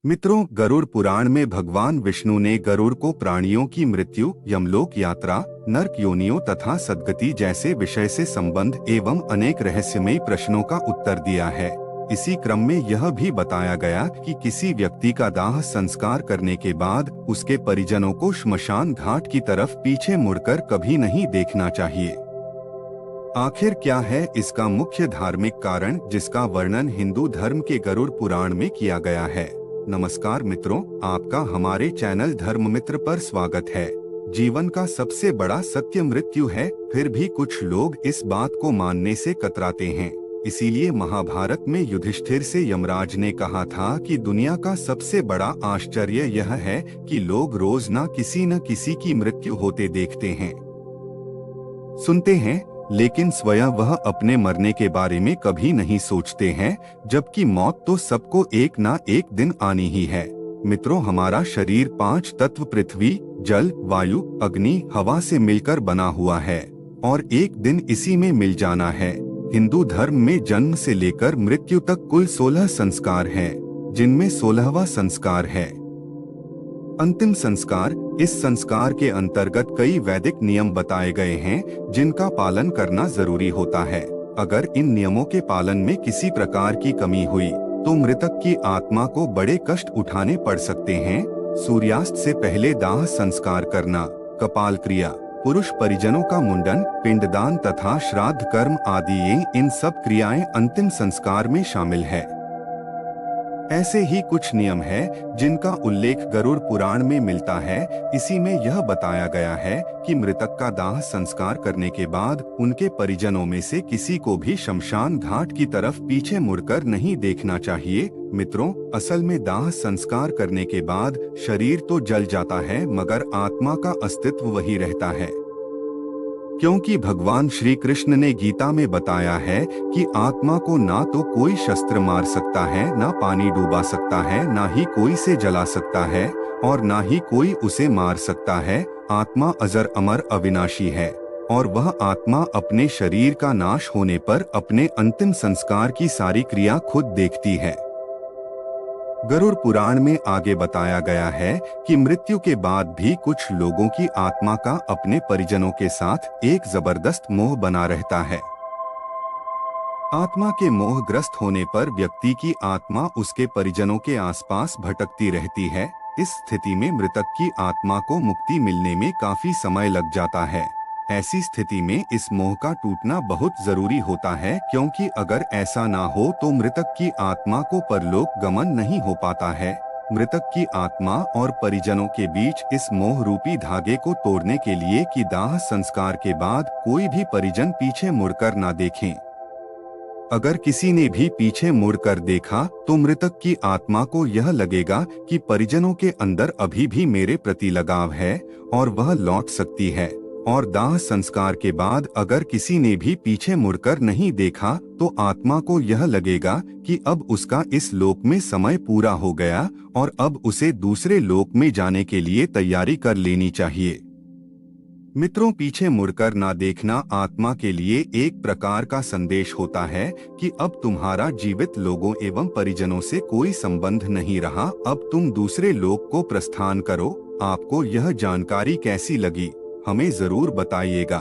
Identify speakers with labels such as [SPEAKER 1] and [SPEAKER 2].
[SPEAKER 1] मित्रों, गरुड़ पुराण में भगवान विष्णु ने गरुड़ को प्राणियों की मृत्यु, यमलोक यात्रा, नरक योनियों तथा सद्गति जैसे विषय से संबंध एवं अनेक रहस्यमयी प्रश्नों का उत्तर दिया है। इसी क्रम में यह भी बताया गया कि किसी व्यक्ति का दाह संस्कार करने के बाद उसके परिजनों को श्मशान घाट की तरफ पीछे मुड़कर कभी नहीं देखना चाहिए। आखिर क्या है इसका मुख्य धार्मिक कारण, जिसका वर्णन हिंदू धर्म के गरुड़ पुराण में किया गया है। नमस्कार मित्रों, आपका हमारे चैनल धर्म मित्र पर स्वागत है। जीवन का सबसे बड़ा सत्य मृत्यु है, फिर भी कुछ लोग इस बात को मानने से कतराते हैं। इसीलिए महाभारत में युधिष्ठिर से यमराज ने कहा था कि दुनिया का सबसे बड़ा आश्चर्य यह है कि लोग रोज न किसी की मृत्यु होते देखते हैं, सुनते हैं, लेकिन स्वयं वह अपने मरने के बारे में कभी नहीं सोचते हैं, जबकि मौत तो सबको एक ना एक दिन आनी ही है। मित्रों, हमारा शरीर 5 तत्व पृथ्वी, जल, वायु, अग्नि, हवा से मिलकर बना हुआ है और एक दिन इसी में मिल जाना है। हिंदू धर्म में जन्म से लेकर मृत्यु तक कुल 16 संस्कार हैं, जिनमें 16वां संस्कार है अंतिम संस्कार। इस संस्कार के अंतर्गत कई वैदिक नियम बताए गए हैं, जिनका पालन करना जरूरी होता है। अगर इन नियमों के पालन में किसी प्रकार की कमी हुई तो मृतक की आत्मा को बड़े कष्ट उठाने पड़ सकते हैं। सूर्यास्त से पहले दाह संस्कार करना, कपाल क्रिया, पुरुष परिजनों का मुंडन, पिंडदान तथा श्राद्ध कर्म आदि, इन सब क्रियाएं अंतिम संस्कार में शामिल है। ऐसे ही कुछ नियम है जिनका उल्लेख गरुड़ पुराण में मिलता है। इसी में यह बताया गया है कि मृतक का दाह संस्कार करने के बाद उनके परिजनों में से किसी को भी शमशान घाट की तरफ पीछे मुड़कर नहीं देखना चाहिए। मित्रों, असल में दाह संस्कार करने के बाद शरीर तो जल जाता है, मगर आत्मा का अस्तित्व वही रहता है, क्योंकि भगवान श्री कृष्ण ने गीता में बताया है कि आत्मा को ना तो कोई शस्त्र मार सकता है, ना पानी डूबा सकता है, ना ही कोई से जला सकता है और ना ही कोई उसे मार सकता है। आत्मा अजर अमर अविनाशी है और वह आत्मा अपने शरीर का नाश होने पर अपने अंतिम संस्कार की सारी क्रिया खुद देखती है। गरुड़ पुराण में आगे बताया गया है कि मृत्यु के बाद भी कुछ लोगों की आत्मा का अपने परिजनों के साथ एक जबरदस्त मोह बना रहता है। आत्मा के मोहग्रस्त होने पर व्यक्ति की आत्मा उसके परिजनों के आसपास भटकती रहती है। इस स्थिति में मृतक की आत्मा को मुक्ति मिलने में काफी समय लग जाता है। ऐसी स्थिति में इस मोह का टूटना बहुत जरूरी होता है, क्योंकि अगर ऐसा ना हो तो मृतक की आत्मा को परलोक गमन नहीं हो पाता है। मृतक की आत्मा और परिजनों के बीच इस मोह रूपी धागे को तोड़ने के लिए कि दाह संस्कार के बाद कोई भी परिजन पीछे मुड़कर ना देखें। अगर किसी ने भी पीछे मुड़कर देखा तो मृतक की आत्मा को यह लगेगा कि परिजनों के अंदर अभी भी मेरे प्रति लगाव है और वह लौट सकती है। और दाह संस्कार के बाद अगर किसी ने भी पीछे मुड़कर नहीं देखा तो आत्मा को यह लगेगा कि अब उसका इस लोक में समय पूरा हो गया और अब उसे दूसरे लोक में जाने के लिए तैयारी कर लेनी चाहिए। मित्रों, पीछे मुड़कर ना देखना आत्मा के लिए एक प्रकार का संदेश होता है कि अब तुम्हारा जीवित लोगों एवं परिजनों से कोई संबंध नहीं रहा, अब तुम दूसरे लोक को प्रस्थान करो। आपको यह जानकारी कैसी लगी, हमें जरूर बताइएगा।